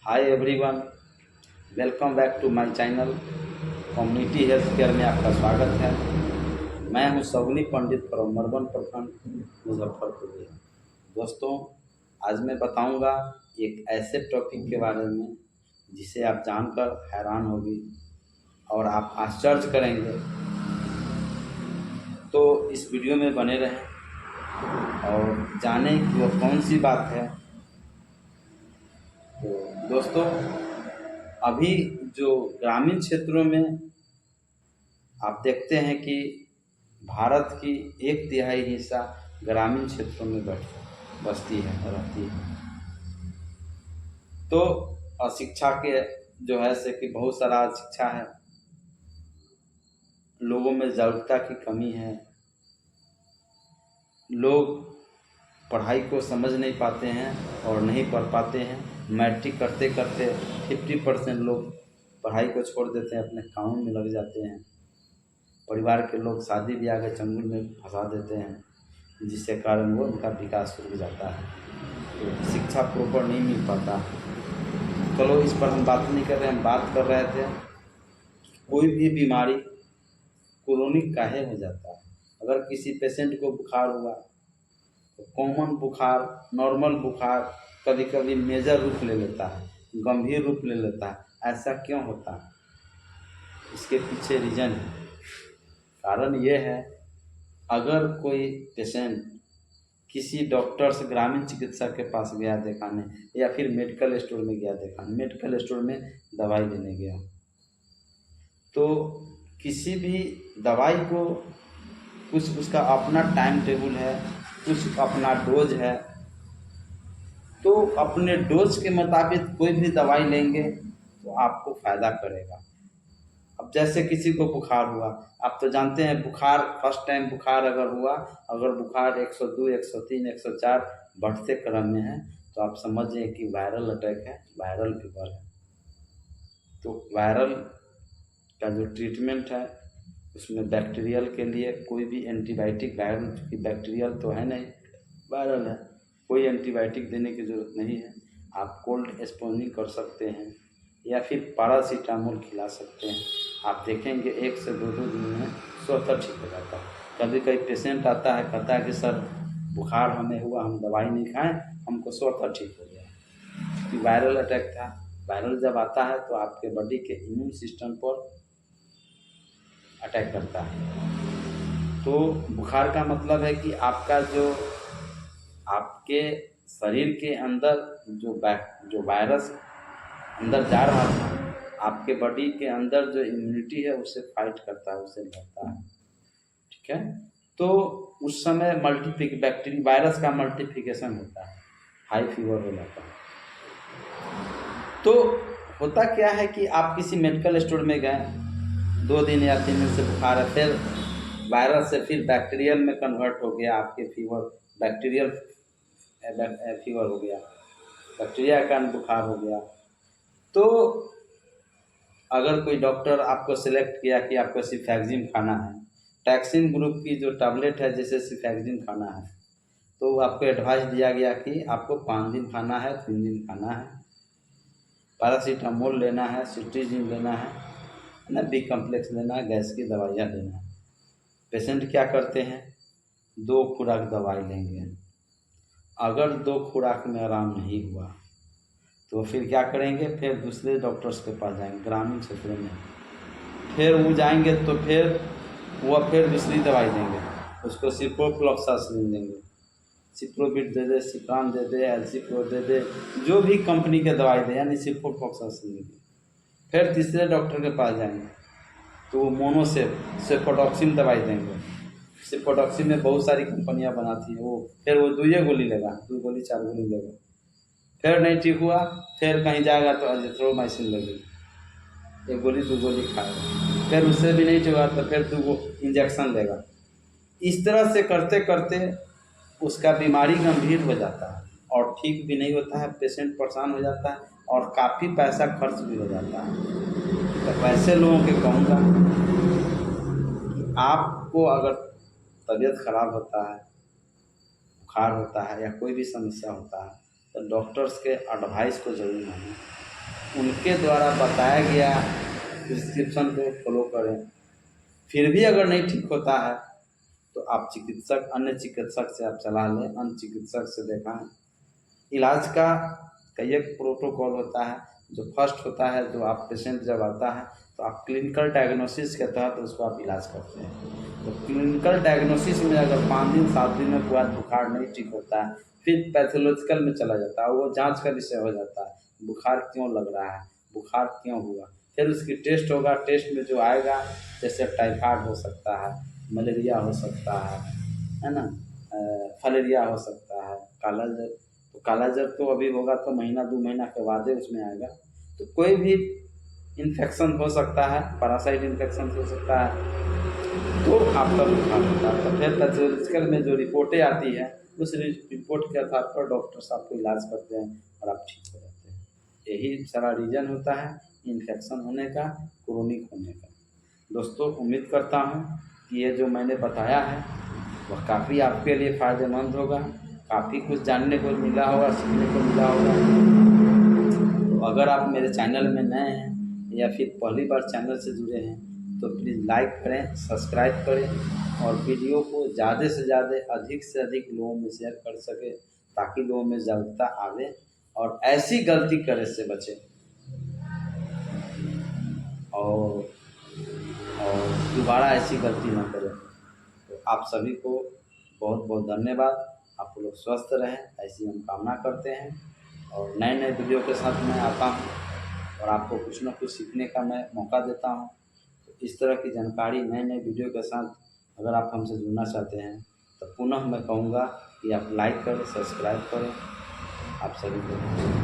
Hi everyone, welcome back to my channel. Community health care में आपका स्वागत है। मैं हूं सगुनी पंडित फ्रॉम मरबन प्रखंड मुजफ्फरपुर। दोस्तों, आज मैं बताऊंगा एक ऐसे टॉपिक के बारे में जिसे आप जानकर हैरान होगी और आप आश्चर्य करेंगे। तो इस वीडियो में बने रहें और जानें कि वो कौन सी बात है। तो दोस्तों, अभी जो ग्रामीण क्षेत्रों में आप देखते हैं कि भारत की 1/3 हिस्सा ग्रामीण क्षेत्रों में बसती है रहती है। तो अशिक्षा के जो है से कि बहुत सारा शिक्षा है, लोगों में जागरूकता की कमी है, लोग पढ़ाई को समझ नहीं पाते हैं और नहीं पढ़ पाते हैं। मैट्रिक करते करते 50% लोग पढ़ाई को छोड़ देते हैं, अपने काम में लग जाते हैं। परिवार के लोग शादी ब्याह के चंगुल में फंसा देते हैं, जिसके कारण वो उनका विकास रुक जाता है। तो शिक्षा प्रॉपर नहीं मिल पाता। चलो, इस पर हम बात नहीं कर रहे, हम बात कर रहे थे कोई भी बीमारी क्रोनिक काहे हो जाता है। अगर किसी पेशेंट को बुखार हुआ तो कॉमन बुखार, नॉर्मल बुखार कभी कभी मेजर रूप ले लेता है, गंभीर रूप ले लेता है। ऐसा क्यों होता है? इसके पीछे रीज़न है, कारण ये है, अगर कोई पेशेंट किसी डॉक्टर से, ग्रामीण चिकित्सक के पास गया दिखाने या फिर मेडिकल स्टोर में गया दिखाने, मेडिकल स्टोर में दवाई लेने गया, तो किसी भी दवाई को कुछ उसका अपना टाइम टेबल है, कुछ अपना डोज है। तो अपने डोज के मुताबिक कोई भी दवाई लेंगे तो आपको फ़ायदा करेगा। अब जैसे किसी को बुखार हुआ, आप तो जानते हैं बुखार, फर्स्ट टाइम बुखार अगर हुआ, अगर बुखार 102, 103, 104 बढ़ते क्रम में है, तो आप समझिए कि वायरल अटैक है, वायरल फीवर है। तो वायरल का जो ट्रीटमेंट है उसमें बैक्टीरियल के लिए कोई भी एंटीबायोटिक, वायरल चूँकि बैक्टीरियल तो है नहीं, वायरल है, कोई एंटीबायोटिक देने की ज़रूरत नहीं है। आप कोल्ड स्पोनिंग कर सकते हैं या फिर पैरासीटामोल खिला सकते हैं। आप देखेंगे 1 से 2 दिन में स्वतः ठीक हो जाता है। कभी कभी पेशेंट आता है, कहता है कि सर बुखार हमें हुआ, हम दवाई नहीं खाएं, हमको स्वतः ठीक हो गया, क्योंकि वायरल अटैक था। वायरल जब आता है तो आपके बॉडी के इम्यून सिस्टम पर अटैक करता है। तो बुखार का मतलब है कि आपका जो आपके शरीर के अंदर जो वायरस अंदर जा रहा था, आपके बॉडी के अंदर जो इम्यूनिटी है उसे फाइट करता है, उसे लड़ता है। ठीक है, तो उस समय बैक्टीरिया वायरस का मल्टीप्लिकेशन होता है, हाई फीवर हो जाता है। तो होता क्या है कि आप किसी मेडिकल स्टोर में गए, 2 दिन या 3 दिन से बुखार है, फिर वायरस से फिर बैक्टीरियल में कन्वर्ट हो गया, आपके फीवर बैक्टीरियल फीवर हो गया, बैक्टीरिया का बुखार हो गया। तो अगर कोई डॉक्टर आपको सिलेक्ट किया कि आपको सिफैक्जिम खाना है, टैक्सिन ग्रुप की जो टैबलेट है जैसे सिफैक्जिम खाना है, तो आपको एडवाइस दिया गया कि आपको 5 दिन खाना है, 3 दिन खाना है, पैरासीटामोल लेना है, सिट्रीजिन लेना है ना, बी कम्प्लेक्स लेना है, गैस की दवाइयाँ लेना है। पेशेंट क्या करते हैं, 2 खुराक दवाई लेंगे। अगर 2 खुराक में आराम नहीं हुआ तो फिर क्या करेंगे, फिर दूसरे डॉक्टर्स के पास जाएंगे ग्रामीण क्षेत्रों में, फिर वो जाएंगे तो फिर वह फिर दूसरी दवाई देंगे, उसको सिप्रोफ्लॉक्सासिन देंगे, सिप्रोबिट दे दे, सिप्रान दे दे, एल्सीप्रो दे दे, जो भी कंपनी के दवाई दे, यानी सिप्रोफ्लॉक्सासिन देंगे। फिर तीसरे डॉक्टर के पास जाएंगे तो वो सेफोडॉक्सिन दवाई देंगे। सेफोडॉक्सिन में बहुत सारी कंपनियां बनाती हैं, फिर वो 2 गोली लेगा, 2 गोली 4 गोली लेगा। फिर नहीं ठीक हुआ, फिर कहीं जाएगा तो अजिथ्रोमाइसिन लगेगी, 1 गोली 2 गोली खाएगा। फिर उससे भी नहीं ठीक हुआ तो फिर 2 इंजेक्शन लेगा। इस तरह से करते करते उसका बीमारी गंभीर हो जाता है और ठीक भी नहीं होता है, पेशेंट परेशान हो जाता है और काफ़ी पैसा खर्च भी हो जाता है। तो वैसे लोगों के कहूँगा कि आपको अगर तबीयत खराब होता है, बुखार होता है या कोई भी समस्या होता है, तो डॉक्टर्स के एडवाइस को ज़रूर मानें। उनके द्वारा बताया गया प्रिस्क्रिप्शन को फॉलो करें। फिर भी अगर नहीं ठीक होता है तो आप अन्य चिकित्सक से आप सलाह लें, अन्य चिकित्सक से दिखाएं। इलाज का कई एक प्रोटोकॉल होता है। जो फर्स्ट होता है, जो आप पेशेंट जब आता है तो आप क्लिनिकल डायग्नोसिस के तहत उसको आप इलाज करते हैं। तो क्लिनिकल डायग्नोसिस में अगर 5 दिन 7 दिन में पूरा बुखार नहीं ठीक होता है, फिर पैथोलॉजिकल में चला जाता है, वो जांच का विषय हो जाता है। बुखार क्यों लग रहा है, बुखार क्यों हुआ, फिर उसकी टेस्ट होगा। टेस्ट में जो आएगा, जैसे टाइफाइड हो सकता है, मलेरिया हो सकता है ना, फलेरिया हो सकता है, काला जर। तो काला जर तो अभी होगा तो महीना 2 महीना के बाद ही उसमें आएगा। तो कोई भी इन्फेक्शन हो सकता है, पैरासाइट इन्फेक्शन हो सकता है, तो आपका बुखार होता है। तो फिर पैथोलॉजिकल में जो रिपोर्टें आती है, उस रिपोर्ट के आधार पर डॉक्टर्स आपको इलाज करते हैं और आप ठीक हो जाते हैं। यही सारा रीज़न होता है इन्फेक्शन होने का, क्रोनिक होने का। दोस्तों, उम्मीद करता हूँ कि ये जो मैंने बताया है वह काफ़ी आपके लिए फ़ायदेमंद होगा, काफ़ी कुछ जानने को मिला होगा, सीखने को मिला होगा। तो अगर आप मेरे चैनल में नए हैं या फिर पहली बार चैनल से जुड़े हैं तो प्लीज़ लाइक करें, सब्सक्राइब करें और वीडियो को ज़्यादा से ज़्यादा, अधिक से अधिक लोगों में शेयर कर सके, ताकि लोगों में जागरूकता आवे और ऐसी गलती करे से बचें और दोबारा ऐसी गलती ना करें। तो आप सभी को बहुत बहुत धन्यवाद। आप लोग स्वस्थ रहें, ऐसी हम कामना करते हैं। और नए नए वीडियो के साथ मैं आता हूँ और आपको कुछ न कुछ सीखने का मैं मौका देता हूँ। तो इस तरह की जानकारी नए नए वीडियो के साथ अगर आप हमसे जुड़ना चाहते हैं तो पुनः मैं कहूँगा कि आप लाइक करें, सब्सक्राइब करें। आप सभी को